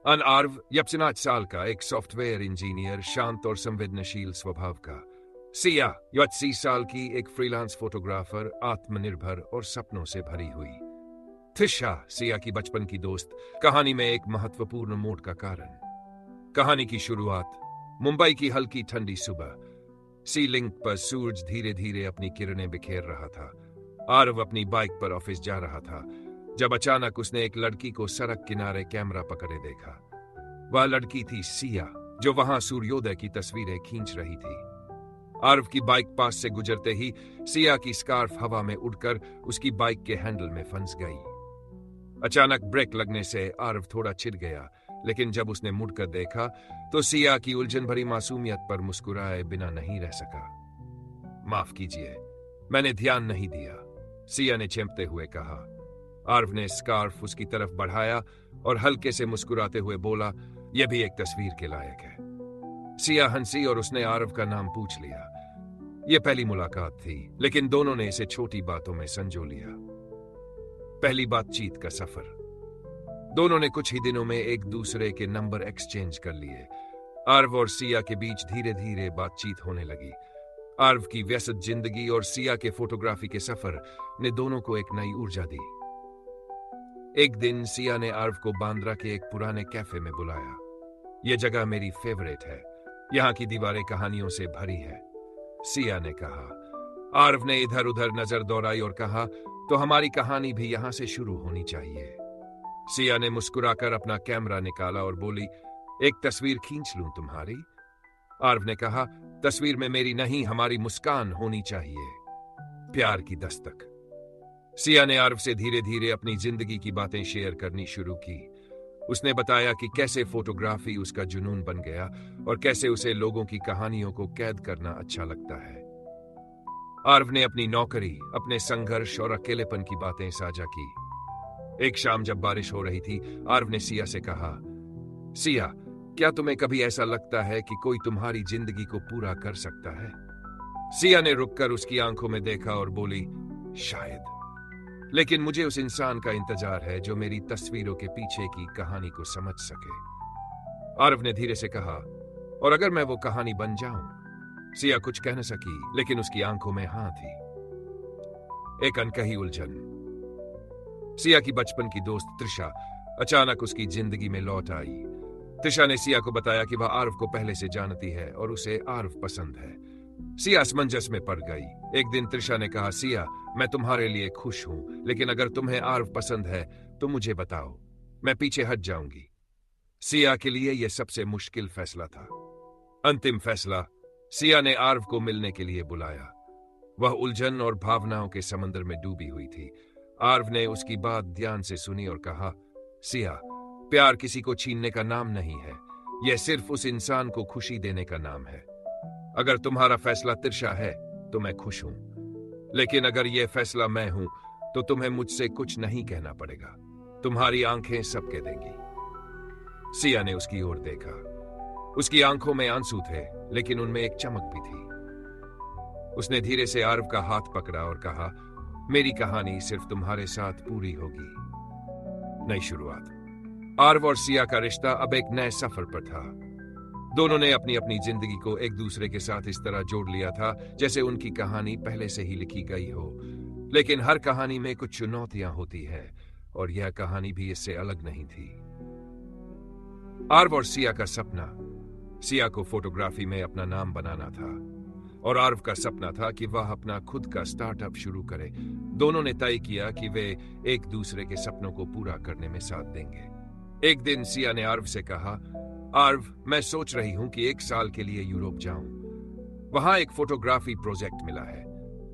आर्व 28 साल का एक सॉफ्टवेयर इंजीनियर, शांत और संवेदनशील स्वभाव का। सिया 30 साल की एक फ्रीलांस फोटोग्राफर, आत्मनिर्भर और सपनों से भरी हुई। त्रिशा, सिया की बचपन की दोस्त, कहानी में एक महत्वपूर्ण मोड़ का कारण। कहानी की शुरुआत मुंबई की हल्की ठंडी सुबह। सी लिंक पर सूरज धीरे धीरे अपनी किरणें बिखेर रहा था। आरव अपनी बाइक पर ऑफिस जा रहा था जब अचानक उसने एक लड़की को सड़क किनारे कैमरा पकड़े देखा। वह लड़की थी सिया, जो वहां सूर्योदय की तस्वीरें खींच रही थी। आरव की बाइक पास से गुजरते ही सिया की स्कार्फ हवा में उड़कर उसकी बाइक के हैंडल में फंस गई। अचानक ब्रेक लगने से आरव थोड़ा चिढ़ गया, लेकिन जब उसने मुड़कर देखा तो सिया की उलझन भरी मासूमियत पर मुस्कुराए बिना नहीं रह सका। माफ कीजिए, मैंने ध्यान नहीं दिया, सिया ने चेंपते हुए कहा। आरव ने स्कार्फ उसकी तरफ बढ़ाया और हल्के से मुस्कुराते हुए बोला, यह भी एक तस्वीर के लायक है। सिया हंसी और उसने आरव का नाम पूछ लिया। यह पहली मुलाकात थी, लेकिन दोनों ने इसे छोटी बातों में संजो लिया। पहली बातचीत का सफर। दोनों ने कुछ ही दिनों में एक दूसरे के नंबर एक्सचेंज कर लिए। आरव और सिया के बीच धीरे धीरे बातचीत होने लगी। आरव की व्यस्त जिंदगी और सिया के फोटोग्राफी के सफर ने दोनों को एक नई ऊर्जा दी। एक दिन सिया ने आरव को बांद्रा के एक पुराने कैफे में बुलाया। यह जगह मेरी फेवरेट है, यहाँ की दीवारें कहानियों से भरी है, सिया ने कहा। आरव ने इधर उधर नजर दौड़ाई और कहा, तो हमारी कहानी भी यहां से शुरू होनी चाहिए। सिया ने मुस्कुराकर अपना कैमरा निकाला और बोली, एक तस्वीर खींच लूं तुम्हारी? आरव ने कहा, तस्वीर में मेरी नहीं, हमारी मुस्कान होनी चाहिए। प्यार की दस्तक। सिया ने आरव से धीरे धीरे अपनी जिंदगी की बातें शेयर करनी शुरू की। उसने बताया कि कैसे फोटोग्राफी उसका जुनून बन गया और कैसे उसे लोगों की कहानियों को कैद करना अच्छा लगता है। आरव ने अपनी नौकरी, अपने संघर्ष और अकेलेपन की बातें साझा की। एक शाम जब बारिश हो रही थी, आरव ने सिया से कहा, सिया, क्या तुम्हें कभी ऐसा लगता है कि कोई तुम्हारी जिंदगी को पूरा कर सकता है? सिया ने रुककर उसकी आंखों में देखा और बोली, शायद, लेकिन मुझे उस इंसान का इंतजार है जो मेरी तस्वीरों के पीछे की कहानी को समझ सके। आरव ने धीरे से कहा, और अगर मैं वो कहानी बन जाऊं? सिया कुछ कह न सकी, लेकिन उसकी आंखों में हां थी। एक अनकही उलझन। सिया की बचपन की दोस्त त्रिशा अचानक उसकी जिंदगी में लौट आई। त्रिशा ने सिया को बताया कि वह आरव को पहले से जानती है और उसे आरव पसंद है। सिया असमंजस में पड़ गई। एक दिन त्रिशा ने कहा, सिया, मैं तुम्हारे लिए खुश हूं, लेकिन अगर तुम्हें आरव पसंद है तो मुझे बताओ, मैं पीछे हट जाऊंगी। सिया के लिए यह सबसे मुश्किल फैसला था। अंतिम फैसला। सिया ने आरव को मिलने के लिए बुलाया। वह उलझन और भावनाओं के समंदर में डूबी हुई थी। आरव ने उसकी बात ध्यान से सुनी और कहा, सिया, प्यार किसी को छीनने का नाम नहीं है, यह सिर्फ उस इंसान को खुशी देने का नाम है। अगर तुम्हारा फैसला त्रिशा है तो मैं खुश हूं, लेकिन अगर यह फैसला मैं हूं तो तुम्हें मुझसे कुछ नहीं कहना पड़ेगा। तुम्हारी आंखें सब कह देंगी। सिया ने उसकी ओर देखा। उसकी आंखों में आंसू थे, लेकिन उनमें एक चमक भी थी। उसने धीरे से आरव का हाथ पकड़ा और कहा, मेरी कहानी सिर्फ तुम्हारे साथ पूरी होगी। नई शुरुआत। आरव और सिया का रिश्ता अब एक नए सफर पर था। दोनों ने अपनी अपनी जिंदगी को एक दूसरे के साथ इस तरह जोड़ लिया था जैसे उनकी कहानी पहले से ही लिखी गई हो। लेकिन हर कहानी में कुछ चुनौतियां होती है, और यह कहानी भी इससे अलग नहीं थी। आरव और सिया का सपना। सिया को फोटोग्राफी में अपना नाम बनाना था और आरव का सपना था कि वह अपना खुद का स्टार्टअप शुरू करे। दोनों ने तय किया कि वे एक दूसरे के सपनों को पूरा करने में साथ देंगे। एक दिन सिया ने आरव से कहा, आरव, मैं सोच रही हूं कि 1 साल के लिए यूरोप जाऊं। वहां एक फोटोग्राफी प्रोजेक्ट मिला है,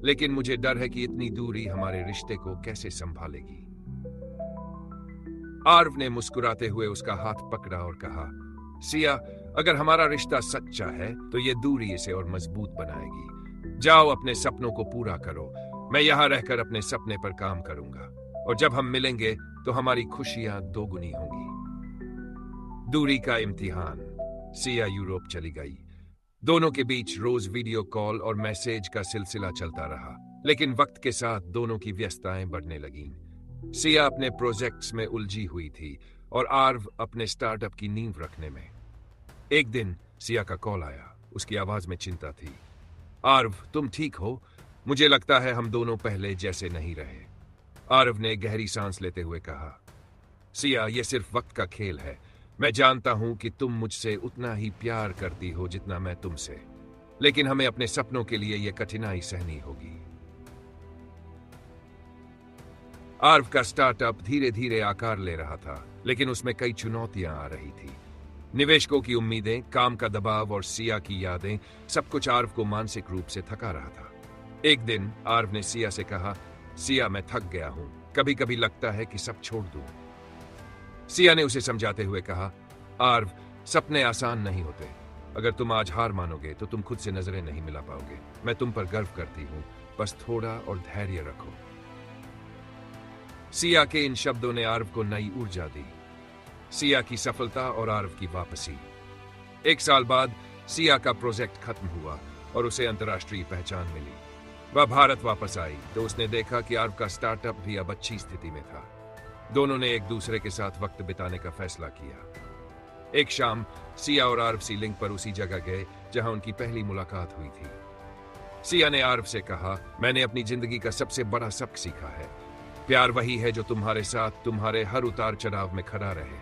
लेकिन मुझे डर है कि इतनी दूरी हमारे रिश्ते को कैसे संभालेगी। आरव ने मुस्कुराते हुए उसका हाथ पकड़ा और कहा, सिया, अगर हमारा रिश्ता सच्चा है तो यह दूरी इसे और मजबूत बनाएगी। जाओ, अपने सपनों को पूरा करो। मैं यहां रहकर अपने सपने पर काम करूंगा, और जब हम मिलेंगे तो हमारी खुशियां दोगुनी होंगी। दूरी का इम्तिहान। सिया यूरोप चली गई। दोनों के बीच रोज वीडियो कॉल और मैसेज का सिलसिला चलता रहा, लेकिन वक्त के साथ दोनों की व्यस्तताएं बढ़ने लगीं। सिया अपने प्रोजेक्ट्स में उलझी हुई थी और आर्व अपने स्टार्टअप की नींव रखने में। एक दिन सिया का कॉल आया। उसकी आवाज में चिंता थी। आर्व, तुम ठीक हो? मुझे लगता है हम दोनों पहले जैसे नहीं रहे। आर्व ने गहरी सांस लेते हुए कहा, सिया, यह सिर्फ वक्त का खेल है। मैं जानता हूं कि तुम मुझसे उतना ही प्यार करती हो जितना मैं तुमसे, लेकिन हमें अपने सपनों के लिए यह कठिनाई सहनी होगी। आर्व का स्टार्टअप धीरे धीरे आकार ले रहा था, लेकिन उसमें कई चुनौतियां आ रही थी। निवेशकों की उम्मीदें, काम का दबाव और सिया की यादें, सब कुछ आर्व को मानसिक रूप से थका रहा था। एक दिन आर्व ने सिया से कहा, सिया, मैं थक गया हूं। कभी कभी लगता है कि सब छोड़ दूं। सिया ने उसे समझाते हुए कहा, आर्व, सपने आसान नहीं होते। अगर तुम आज हार मानोगे तो तुम खुद से नजरें नहीं मिला पाओगे। मैं तुम पर गर्व करती हूं, बस थोड़ा और धैर्य रखो। सिया के इन शब्दों ने आर्व को नई ऊर्जा दी। सिया की सफलता और आर्व की वापसी। 1 साल बाद सिया का प्रोजेक्ट खत्म हुआ और उसे अंतर्राष्ट्रीय पहचान मिली। वह भारत वापस आई तो उसने देखा कि आर्व का स्टार्टअप भी अब अच्छी स्थिति में था। दोनों ने एक दूसरे के साथ वक्त बिताने का फैसला किया। एक शाम सिया और आर्व सी लिंक पर उसी जगह गए जहां उनकी पहली मुलाकात हुई थी। सिया ने आर्व से कहा, मैंने अपनी जिंदगी का सबसे बड़ा सबक सीखा है। प्यार वही है जो तुम्हारे साथ तुम्हारे हर उतार चढ़ाव में खड़ा रहे,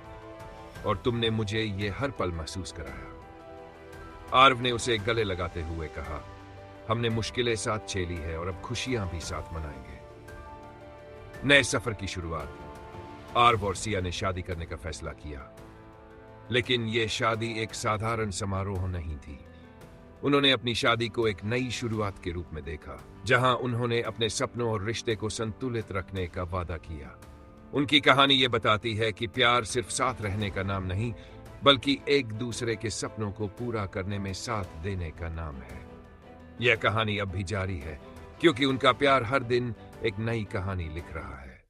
और तुमने मुझे ये हर पल महसूस कराया। आर्व ने उसे गले लगाते हुए कहा, हमने मुश्किलें साथ झेली है और अब खुशियां भी साथ मनाएंगे। नए सफर की शुरुआत। आर्व और सिया ने शादी करने का फैसला किया, लेकिन यह शादी एक साधारण समारोह नहीं थी। उन्होंने अपनी शादी को एक नई शुरुआत के रूप में देखा, जहां उन्होंने अपने सपनों और रिश्ते को संतुलित रखने का वादा किया। उनकी कहानी ये बताती है कि प्यार सिर्फ साथ रहने का नाम नहीं, बल्कि एक दूसरे के सपनों को पूरा करने में साथ देने का नाम है। यह कहानी अब भी जारी है, क्योंकि उनका प्यार हर दिन एक नई कहानी लिख रहा है।